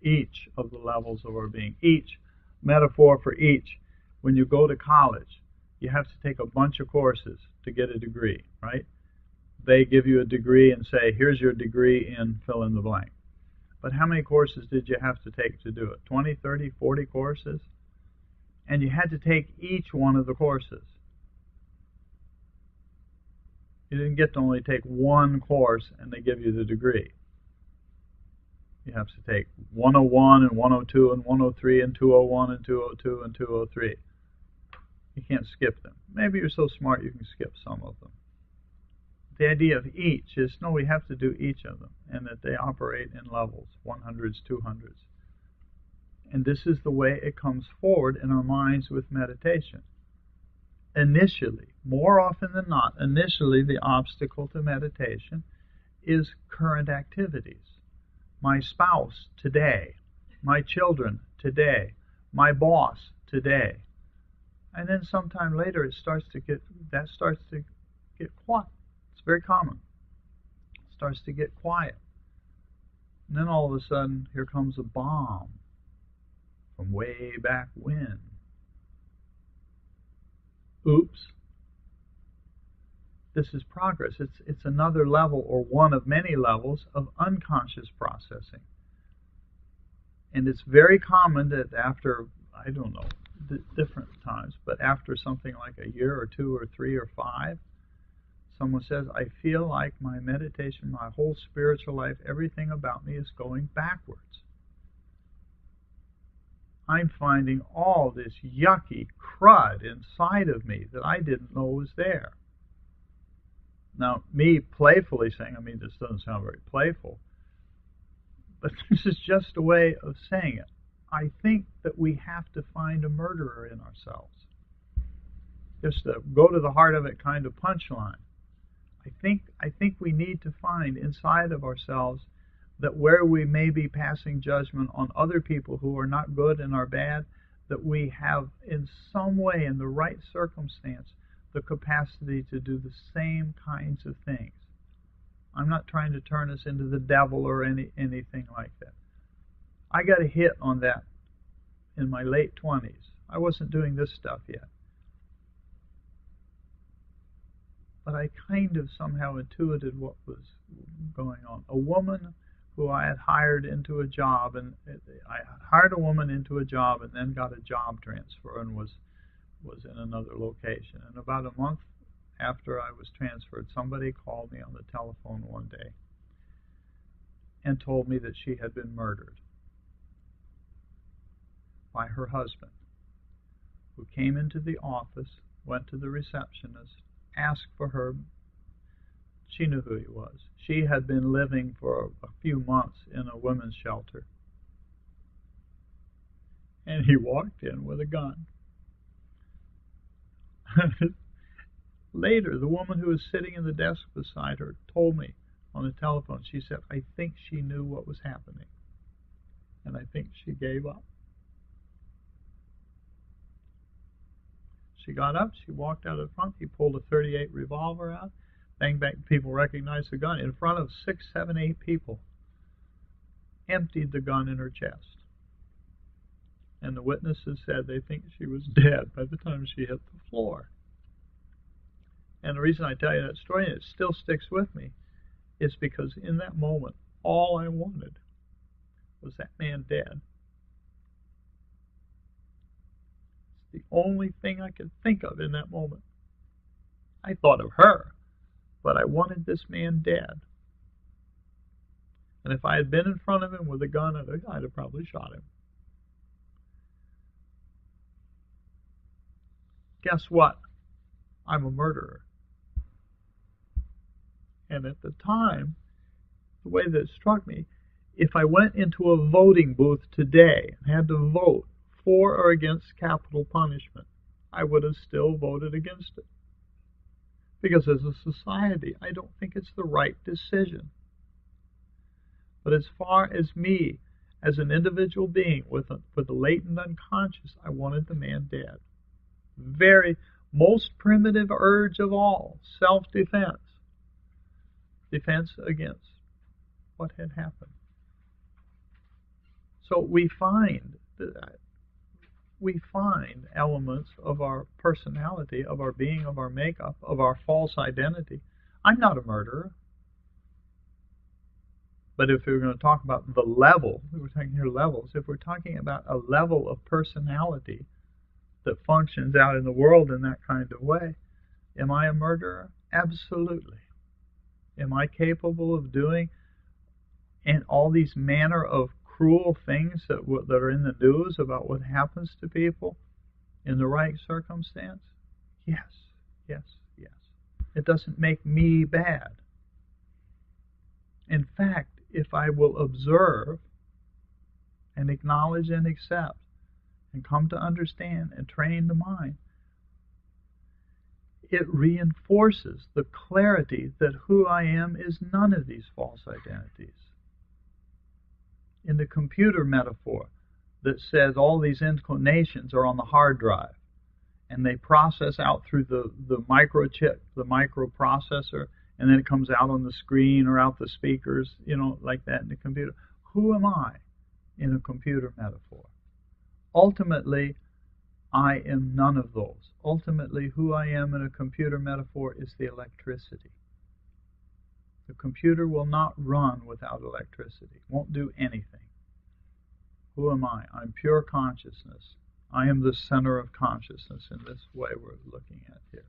each of the levels of our being. Each metaphor for each. When you go to college, you have to take a bunch of courses to get a degree, right? They give you a degree and say, here's your degree in fill in the blank. But how many courses did you have to take to do it? 20, 30, 40 courses? And you had to take each one of the courses. You didn't get to only take one course and they give you the degree. You have to take 101 and 102 and 103 and 201 and 202 and 203. You can't skip them. Maybe you're so smart you can skip some of them. The idea of each is, no, we have to do each of them, and that they operate in levels, 100s, 200s. And this is the way it comes forward in our minds with meditation. Initially, more often than not, initially the obstacle to meditation is current activities. My spouse today, my children today, my boss today. And then sometime later that starts to get quiet. It's very common. It starts to get quiet. And then all of a sudden, here comes a bomb from way back when. Oops. This is progress. It's another level, or one of many levels, of unconscious processing. And it's very common that after, I don't know, different times, but after something like a year or 2 or 3 or 5, someone says, I feel like my meditation, my whole spiritual life, everything about me is going backwards. I'm finding all this yucky crud inside of me that I didn't know was there. Now, me playfully saying, I mean, this doesn't sound very playful, but this is just a way of saying it. I think that we have to find a murderer in ourselves. Just to go to the heart of it kind of punchline. I think we need to find inside of ourselves that where we may be passing judgment on other people who are not good and are bad, that we have in some way, in the right circumstance, the capacity to do the same kinds of things. I'm not trying to turn us into the devil or anything like that. I got a hit on that in my late 20s. I wasn't doing this stuff yet. But I kind of somehow intuited what was going on. A woman who I had hired into a job, and I hired a woman into a job and then got a job transfer and was in another location. And about a month after I was transferred, somebody called me on the telephone one day and told me that she had been murdered by her husband, who came into the office, went to the receptionist, asked for her. She knew who he was. She had been living for a few months in a women's shelter. And he walked in with a gun. Later, the woman who was sitting in the desk beside her told me on the telephone, she said, I think she knew what was happening. And I think she gave up. She got up, she walked out of the front, he pulled a .38 revolver out, bang, bang, people recognized the gun, in front of 6, 7, 8 people, emptied the gun in her chest. And the witnesses said they think she was dead by the time she hit the floor. And the reason I tell you that story, and it still sticks with me, is because in that moment, all I wanted was that man dead. The only thing I could think of in that moment. I thought of her, but I wanted this man dead. And if I had been in front of him with a gun, I'd have probably shot him. Guess what? I'm a murderer. And at the time, the way that it struck me, if I went into a voting booth today and had to vote for or against capital punishment, I would have still voted against it. Because as a society, I don't think it's the right decision. But as far as me, as an individual being with a latent unconscious, I wanted the man dead. Most primitive urge of all, self-defense. Defense against what had happened. So we find elements of our personality, of our being, of our makeup, of our false identity. I'm not a murderer. But if we're going to talk about the level, we're talking here levels, if we're talking about a level of personality that functions out in the world in that kind of way, am I a murderer? Absolutely. Am I capable of doing and all these manner of cruel things that are in the news about what happens to people in the right circumstance? Yes, yes, yes. It doesn't make me bad. In fact, if I will observe and acknowledge and accept and come to understand and train the mind, it reinforces the clarity that who I am is none of these false identities. In the computer metaphor that says all these inclinations are on the hard drive and they process out through the microchip, the microprocessor, and then it comes out on the screen or out the speakers, like that in the computer. Who am I in a computer metaphor? Ultimately, I am none of those. Ultimately, who I am in a computer metaphor is the electricity. The computer will not run without electricity, won't do anything. Who am I? I'm pure consciousness. I am the center of consciousness in this way we're looking at here.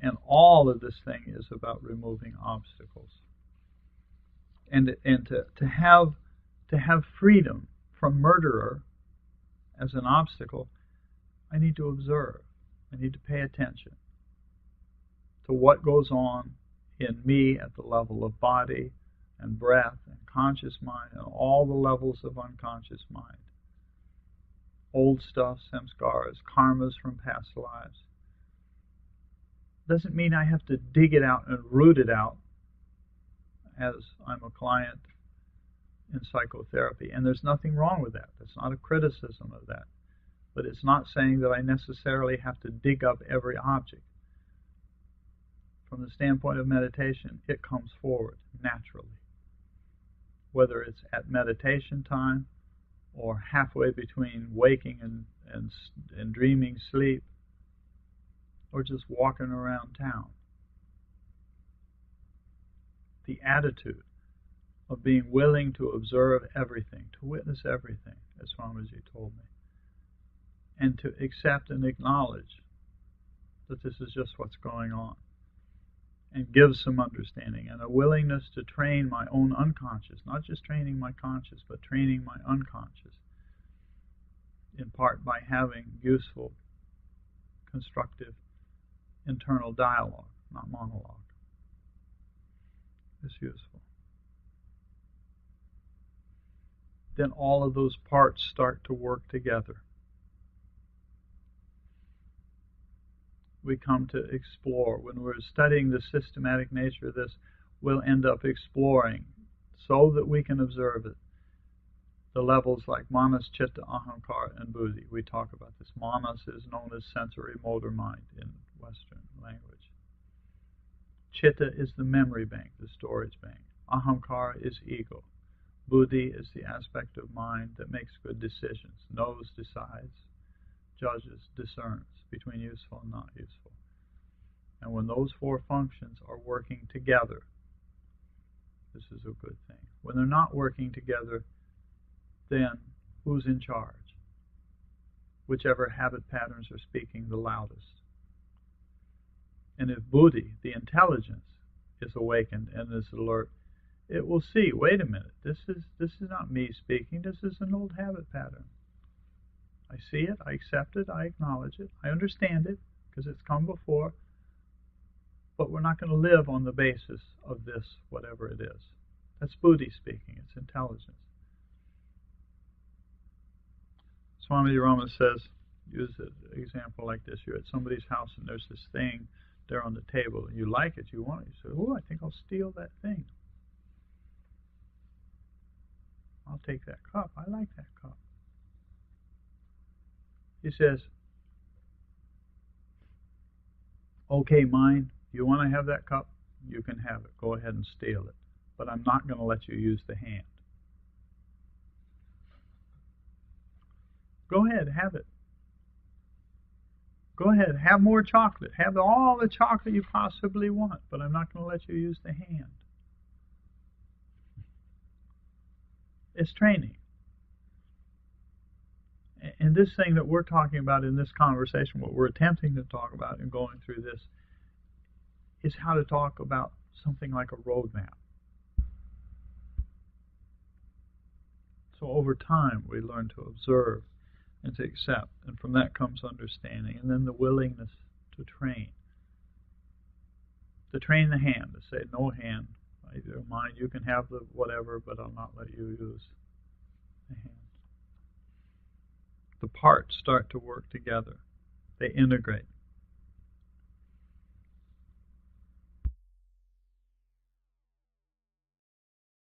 And all of this thing is about removing obstacles. And to have freedom from murderer as an obstacle, I need to observe. I need to pay attention to what goes on in me at the level of body and breath and conscious mind and all the levels of unconscious mind. Old stuff, samskaras, karmas from past lives. Doesn't mean I have to dig it out and root it out as I'm a client in psychotherapy. And there's nothing wrong with that. That's not a criticism of that. But it's not saying that I necessarily have to dig up every object. From the standpoint of meditation, it comes forward naturally. Whether it's at meditation time or halfway between waking and dreaming sleep, or just walking around town. The attitude of being willing to observe everything, to witness everything, as Swamiji told me, and to accept and acknowledge that this is just what's going on, and give some understanding, and a willingness to train my own unconscious, not just training my conscious, but training my unconscious, in part by having useful, constructive, internal dialogue, not monologue. It's useful. Then all of those parts start to work together. We come to explore. When we're studying the systematic nature of this, we'll end up exploring so that we can observe it. The levels like manas, chitta, ahankara, and buddhi. We talk about this. Manas is known as sensory motor mind in Western language. Chitta is the memory bank, the storage bank. Ahankara is ego. Buddhi is the aspect of mind that makes good decisions, knows, decides, judges, discerns between useful and not useful. And when those four functions are working together, this is a good thing. When they're not working together, then who's in charge? Whichever habit patterns are speaking the loudest. And if buddhi, the intelligence, is awakened and is alert, it will see, wait a minute, this is not me speaking, this is an old habit pattern. I see it, I accept it, I acknowledge it, I understand it, because it's come before, but we're not going to live on the basis of this, whatever it is. That's buddhi speaking, it's intelligence. Swami Rama says, use an example like this. You're at somebody's house and there's this thing there on the table, and you like it, you want it. You say, oh, I think I'll steal that thing. I'll take that cup. I like that cup. He says, okay, mind, you want to have that cup? You can have it. Go ahead and steal it. But I'm not going to let you use the hand. Go ahead, have it. Go ahead, have more chocolate. Have all the chocolate you possibly want, but I'm not going to let you use the hand. It's training. And this thing that we're talking about in this conversation, what we're attempting to talk about in going through this, is how to talk about something like a roadmap. So over time, we learn to observe and to accept, and from that comes understanding, and then the willingness to train. To train the hand, to say, no hand, I don't mind, you can have the whatever, but I'll not let you use the hand. The parts start to work together. They integrate.